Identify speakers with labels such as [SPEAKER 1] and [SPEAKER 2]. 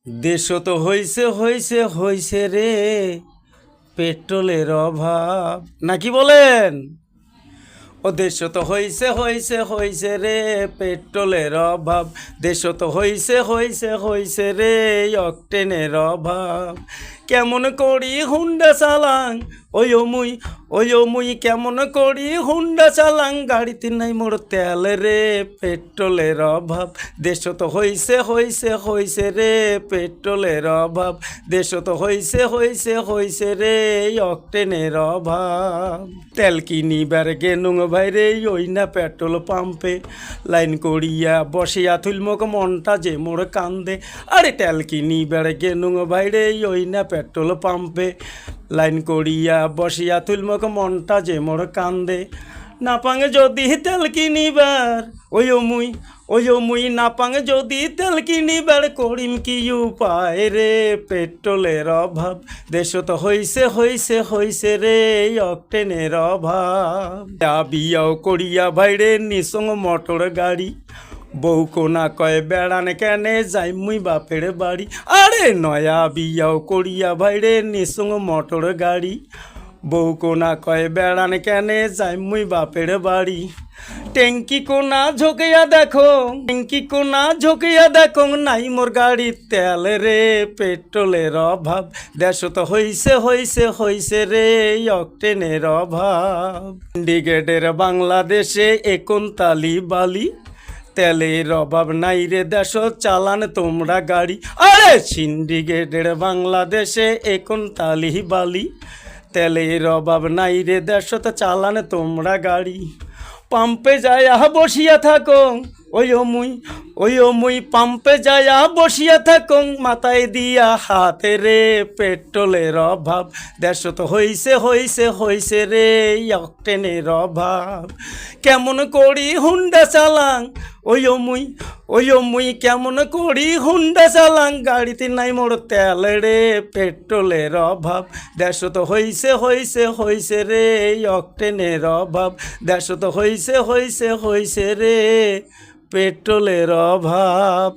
[SPEAKER 1] দেশ তো হইছে হইছে হইছে রে পেট্রোলের অভাব, নাকি বলেন? ও দেশ তো হইছে হইছে হইছে রে পেট্রোলের অভাব, দেশ তো হইছে হইছে হইছে রে অকটেনের অভাব। কেমন করি হুন্ডা চালাং ওই মুই কেমন করি হুন্ডা চালাং, গাড়িতে নাই মোর তেল রে পেট্রোলের অভাব। দেশ তো হইছে হইছে হইছে রে পেট্রোলের অভাব, দেশ তো হইছে হইছে হইছে রে অকটেনের অভাব। তেল কিনিবার গেনুং ভাইরে ওই না পেট্রোল পাম্পে, লাইন করিয়া বসিয়া থুলমক মনটা যে মোর কান্দে। আরে তেল কিনিবার গেনুং ভাইরে ওই না পেট্রোল পাম্পে, লাইন করিয়া বসিয়া থুলমক মনটা যে মোর কান্দে। না পাঙে যদি তেল কিনিবার ওই মুই না পাঙে যদি তেল কিনিবার, করিম কি উপায় রে পেট্রোলের অভাব। দেশ তো হইছে হইছে হইছে রে অকটেনের অভাব। বিয়াও করিয়া ভাইরে নিসং মোটর গাড়ি, বউ কোনা কয় বেড়ান কেনে যাই মুই বাপের বাড়ি। আরে নয়া বিয়াও করিয়া ভাইরে নিসং মোটর গাড়ি, বউ কোনা কয় বেড়ান কেনে যাই মুই বাপের বাড়ি। ট্যাঙ্কি কোনা ঝোঁকিয়া দেখো, ট্যাঙ্কি কোনা ঝোঁকিয়া দেখো, নাই মোর গাড়ির তেল রে পেট্রোলের অভাব। দেশ তো হইছে হইছে হইছে রে অকটেনের অভাব। সিন্ডিকেটের বাংলাদেশে এখন তালি বালি, তেলের অভাব নাই রে দেশ চালান তোমরা গাড়ি। আরে সিন্ডিকেটের বাংলাদেশে এখন তালি বালি, তেলের অভাব নাই রে দেশ চালান তোমরা গাড়ি। পাম্পে যায়া বসিয়া থাকো ওই মুই পাম্পে যায়া বসিয়া থাকো, মাথায় দিয়া হাতে রে পেট্রোলের অভাব। দেশ তো হইছে হইছে হইছে রে অকটেনের অভাব। কেমন করি হুন্ডা চালাং ওই মুই কেমন করি হুন্ডা চালাং, গাড়িতে নাই মোর তেল রে পেট্রোলের অভাব। দেশ তো হইছে হইছে হইছে রে অকটেনের অভাব। দেশ তো হইছে হইছে হইছে রে পেট্রোলের অভাব।